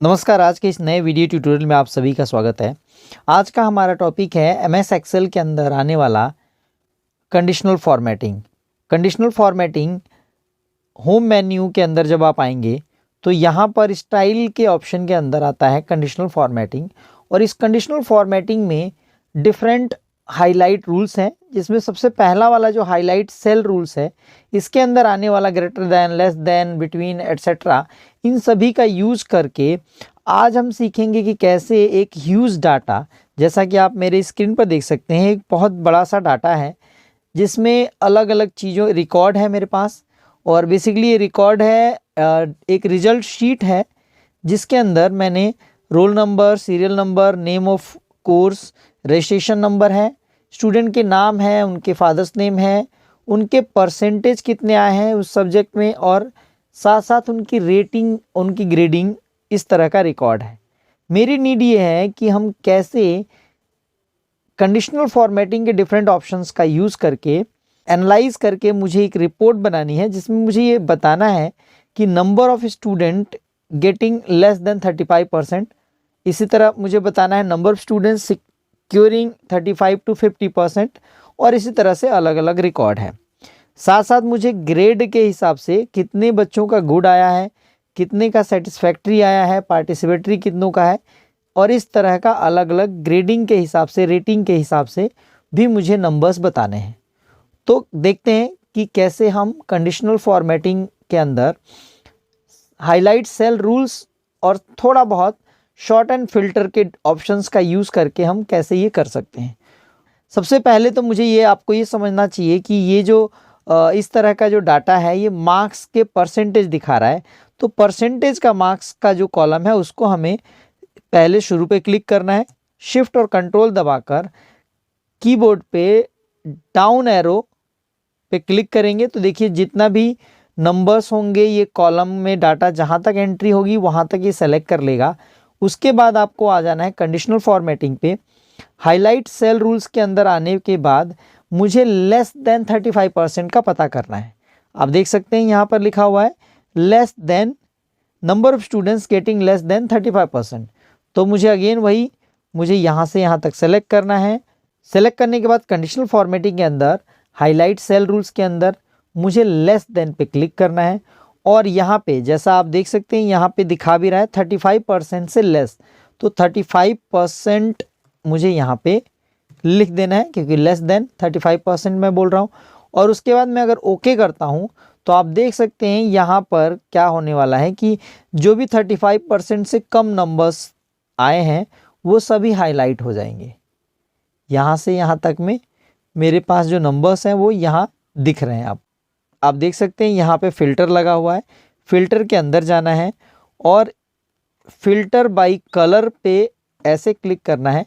नमस्कार। आज के इस नए वीडियो ट्यूटोरियल में आप सभी का स्वागत है। आज का हमारा टॉपिक है एमएस एक्सेल के अंदर आने वाला conditional formatting. Conditional formatting home menu के अंदर जब आप आएंगे तो यहाँ पर स्टाइल के ऑप्शन के अंदर आता है कंडीशनल फॉर्मेटिंग। और इस कंडीशनल फॉर्मेटिंग में डिफरेंट हाईलाइट रूल्स हैं, जिसमें सबसे पहला वाला जो हाईलाइट सेल रूल्स है, इसके अंदर आने वाला greater than, less than, between etcetera, इन सभी का यूज़ करके आज हम सीखेंगे कि कैसे एक ह्यूज डाटा, जैसा कि आप मेरे स्क्रीन पर देख सकते हैं, एक बहुत बड़ा सा डाटा है जिसमें अलग अलग चीज़ों रिकॉर्ड है मेरे पास। और बेसिकली ये रिकॉर्ड है, एक रिजल्ट शीट है जिसके अंदर मैंने roll number, serial number, name of course, registration number है, स्टूडेंट के नाम है, उनके फादर्स नेम है, उनके परसेंटेज कितने आए हैं उस सब्जेक्ट में, और साथ साथ उनकी रेटिंग, उनकी ग्रेडिंग, इस तरह का रिकॉर्ड है। मेरी नीड ये है कि हम कैसे कंडीशनल फॉर्मेटिंग के डिफरेंट ऑप्शंस का यूज़ करके एनालाइज करके मुझे एक रिपोर्ट बनानी है जिसमें मुझे ये बताना है कि number of student getting less than 35%। इसी तरह मुझे बताना है number of students securing 35 to 50%। और इसी तरह से अलग अलग रिकॉर्ड है। साथ साथ मुझे ग्रेड के हिसाब से कितने बच्चों का गुड आया है, कितने का सेटिस्फैक्ट्री आया है, पार्टिसिपेटरी कितनों का है, और इस तरह का अलग अलग ग्रेडिंग के हिसाब से, रेटिंग के हिसाब से भी मुझे नंबर्स बताने हैं। तो देखते हैं कि कैसे हम कंडीशनल फॉर्मेटिंग के अंदर हाईलाइट सेल रूल्स और थोड़ा बहुत शॉर्ट एंड फिल्टर के ऑप्शंस का यूज़ करके हम कैसे ये कर सकते हैं। सबसे पहले तो मुझे ये आपको ये समझना चाहिए कि ये जो इस तरह का जो डाटा है, ये मार्क्स के परसेंटेज दिखा रहा है। तो परसेंटेज का मार्क्स का जो कॉलम है उसको हमें पहले शुरू पे क्लिक करना है। शिफ्ट और कंट्रोल दबाकर कीबोर्ड पे डाउन एरो पे क्लिक करेंगे तो देखिए जितना भी नंबर्स होंगे ये कॉलम में डाटा जहाँ तक एंट्री होगी वहाँ तक ये सेलेक्ट कर लेगा। उसके बाद आपको आ जाना है कंडीशनल फॉर्मेटिंग पे। हाईलाइट सेल रूल्स के अंदर आने के बाद मुझे लेस देन 35% का पता करना है। आप देख सकते हैं यहाँ पर लिखा हुआ है less than number of students getting less than 35%। तो मुझे अगेन वही, मुझे यहाँ से यहाँ तक सेलेक्ट करना है। सेलेक्ट करने के बाद कंडीशनल फॉर्मेटिंग के अंदर हाईलाइट सेल रूल्स के अंदर मुझे लेस देन पे क्लिक करना है। और यहाँ पे जैसा आप देख सकते हैं यहाँ पे दिखा भी रहा है 35% से लेस, तो 35% मुझे यहाँ पे लिख देना है क्योंकि लेस देन 35% मैं बोल रहा हूँ। और उसके बाद मैं अगर ओके करता हूँ तो आप देख सकते हैं यहाँ पर क्या होने वाला है कि जो भी 35% से कम नंबर्स आए हैं वो सभी हाईलाइट हो जाएंगे। यहाँ से यहाँ तक में मेरे पास जो नंबर्स हैं वो यहाँ दिख रहे हैं। आप देख सकते हैं यहाँ पे फ़िल्टर लगा हुआ है। फ़िल्टर के अंदर जाना है और फ़िल्टर बाय कलर पे ऐसे क्लिक करना है।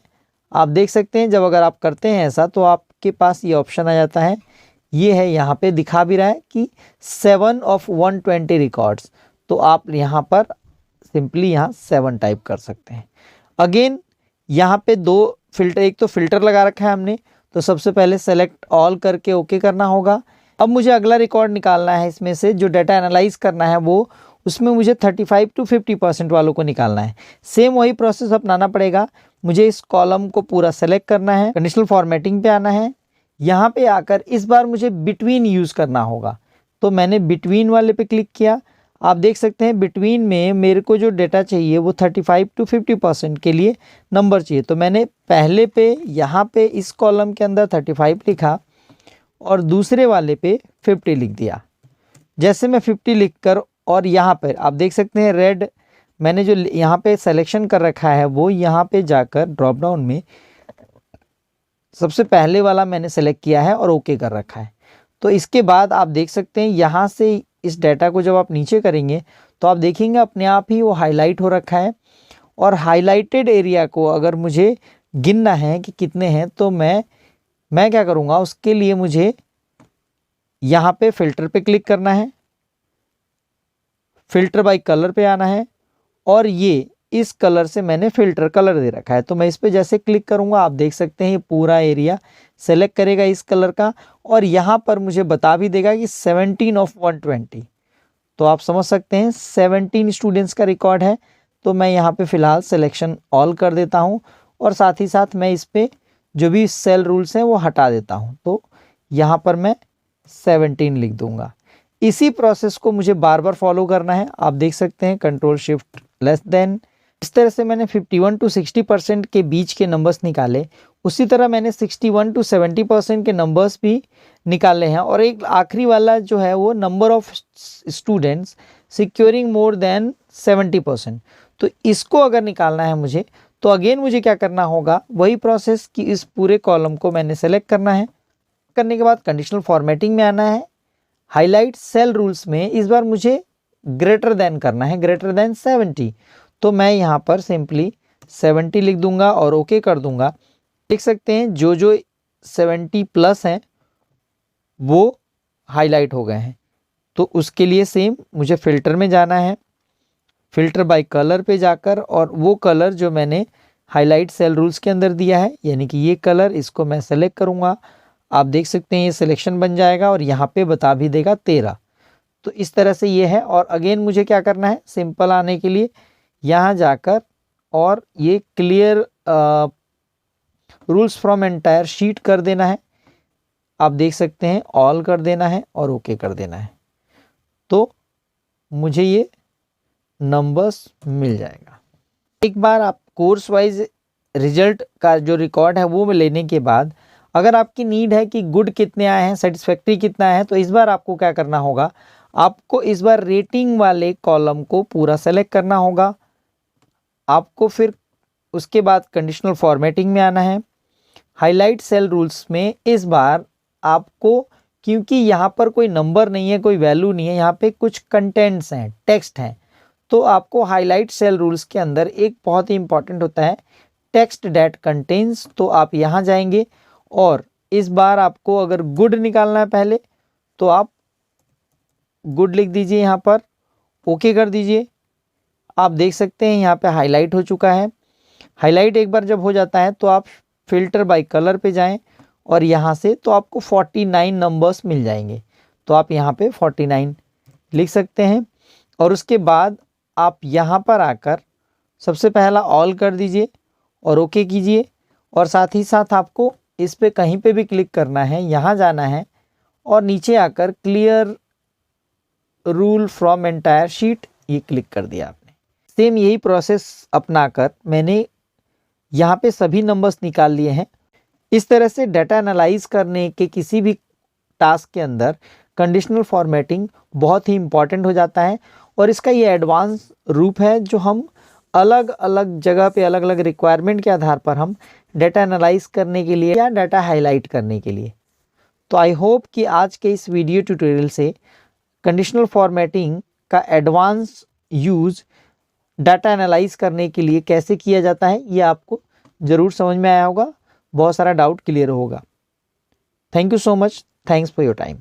आप देख सकते हैं जब अगर आप करते हैं ऐसा तो आपके पास ये ऑप्शन आ जाता है। ये है, यहाँ पे दिखा भी रहा है कि 7 of 120 रिकॉर्ड्स। तो आप यहाँ पर सिंपली यहाँ 7 टाइप कर सकते हैं। अगेन यहाँ पे दो फिल्टर, एक तो फ़िल्टर लगा रखा है हमने, तो सबसे पहले सेलेक्ट ऑल करके ओके करना होगा। अब मुझे अगला रिकॉर्ड निकालना है, इसमें से जो डाटा एनालाइज करना है वो, उसमें मुझे 35 to 50% वालों को निकालना है। सेम वही प्रोसेस अपनाना पड़ेगा। मुझे इस कॉलम को पूरा सेलेक्ट करना है, कंडीशनल फॉर्मेटिंग पे आना है। यहाँ पे आकर इस बार मुझे बिटवीन यूज़ करना होगा, तो मैंने बिटवीन वाले पे क्लिक किया। आप देख सकते हैं बिटवीन में मेरे को जो डेटा चाहिए वो 35 to 50% के लिए नंबर चाहिए। तो मैंने पहले पे यहाँ पे इस कॉलम के अंदर 35 लिखा और दूसरे वाले पे 50 लिख दिया। जैसे मैं 50 लिख कर और यहाँ पर आप देख सकते हैं रेड, मैंने जो यहाँ पे सिलेक्शन कर रखा है वो यहाँ पे जाकर ड्रॉप डाउन में सबसे पहले वाला मैंने सेलेक्ट किया है और ओके कर रखा है। तो इसके बाद आप देख सकते हैं यहाँ से इस डाटा को जब आप नीचे करेंगे तो आप देखेंगे अपने आप ही वो हाईलाइट हो रखा है। और हाईलाइटेड एरिया को अगर मुझे गिनना है कि कितने हैं तो मैं क्या करूँगा, उसके लिए मुझे यहाँ पे फ़िल्टर पे क्लिक करना है, फ़िल्टर बाय कलर पे आना है और ये इस कलर से मैंने फ़िल्टर कलर दे रखा है। तो मैं इस पे जैसे क्लिक करूँगा आप देख सकते हैं ये पूरा एरिया सेलेक्ट करेगा इस कलर का, और यहाँ पर मुझे बता भी देगा कि 17 of 120। तो आप समझ सकते हैं 17 स्टूडेंट्स का रिकॉर्ड है। तो मैं यहाँ पे फ़िलहाल सिलेक्शन ऑल कर देता हूँ और साथ ही साथ मैं इस पे जो भी सेल रूल्स हैं वो हटा देता हूँ। तो यहाँ पर मैं 17 लिख दूँगा। इसी प्रोसेस को मुझे बार बार फॉलो करना है। आप देख सकते हैं कंट्रोल शिफ्ट लेस देन, इस तरह से मैंने 51 to 60% के बीच के नंबर्स निकाले। उसी तरह मैंने 61 to 70% के नंबर्स भी निकाले हैं। और एक आखिरी वाला जो है वो number of students securing more than 70%। तो इसको अगर निकालना है मुझे, तो अगेन मुझे क्या करना होगा, वही प्रोसेस कि इस पूरे कॉलम को मैंने सेलेक्ट करना है। करने के बाद कंडीशनल फॉर्मेटिंग में आना है। हाईलाइट सेल रूल्स में इस बार मुझे ग्रेटर देन करना है, ग्रेटर देन 70। तो मैं यहाँ पर सिंपली 70 लिख दूंगा और ओके कर दूंगा। देख सकते हैं जो 70 प्लस हैं वो हाईलाइट हो गए हैं। तो उसके लिए सेम मुझे फ़िल्टर में जाना है, फ़िल्टर बाय कलर पे जाकर, और वो कलर जो मैंने हाईलाइट सेल रूल्स के अंदर दिया है, यानी कि ये कलर, इसको मैं सेलेक्ट करूँगा। आप देख सकते हैं ये सिलेक्शन बन जाएगा और यहाँ पे बता भी देगा 13। तो इस तरह से ये है। और अगेन मुझे क्या करना है, सिंपल आने के लिए यहाँ जाकर और ये clear rules from entire sheet कर देना है। आप देख सकते हैं ऑल कर देना है और ओके कर देना है। तो मुझे ये नंबर्स मिल जाएगा। एक बार आप कोर्स वाइज रिजल्ट का जो रिकॉर्ड है वो लेने के बाद, अगर आपकी नीड है कि गुड कितने आए हैं, सेटिस्फैक्ट्री कितना है, तो इस बार आपको क्या करना होगा, आपको इस बार रेटिंग वाले कॉलम को पूरा सेलेक्ट करना होगा। आपको फिर उसके बाद कंडीशनल फॉर्मेटिंग में आना है। हाईलाइट सेल रूल्स में इस बार आपको, क्योंकि यहाँ पर कोई नंबर नहीं है, कोई वैल्यू नहीं है, यहाँ पे कुछ कंटेंट्स हैं, टेक्स्ट हैं, तो आपको हाईलाइट सेल रूल्स के अंदर एक बहुत ही इंपॉर्टेंट होता है टेक्स्ट डेट कंटेन्स। तो आप यहाँ जाएंगे और इस बार आपको अगर गुड निकालना है पहले, तो आप गुड लिख दीजिए, यहाँ पर ओके कर दीजिए। आप देख सकते हैं यहाँ पे हाईलाइट हो चुका है। हाईलाइट एक बार जब हो जाता है तो आप फिल्टर बाय कलर पे जाएं और यहाँ से तो आपको 49 नंबर्स मिल जाएंगे। तो आप यहाँ पे 49 लिख सकते हैं और उसके बाद आप यहाँ पर आकर सबसे पहला ऑल कर दीजिए और ओके कीजिए। और साथ ही साथ आपको इस पे कहीं पे भी क्लिक करना है, यहाँ जाना है और नीचे आकर clear rule from entire sheet, ये क्लिक कर दिया आपने। सेम यही प्रोसेस अपनाकर मैंने यहाँ पे सभी नंबर्स निकाल लिए हैं। इस तरह से डाटा एनालाइज करने के किसी भी टास्क के अंदर कंडीशनल फॉर्मेटिंग बहुत ही इंपॉर्टेंट हो जाता है। और इसका ये एडवांस रूप है जो हम अलग अलग जगह पे अलग अलग रिक्वायरमेंट के आधार पर हम डाटा एनालाइज करने के लिए या डाटा हाईलाइट करने के लिए। तो आई होप कि आज के इस वीडियो ट्यूटोरियल से कंडीशनल फॉर्मेटिंग का एडवांस यूज़ डाटा एनालाइज करने के लिए कैसे किया जाता है ये आपको ज़रूर समझ में आया होगा, बहुत सारा डाउट क्लियर होगा। Thank you so much, thanks for your time.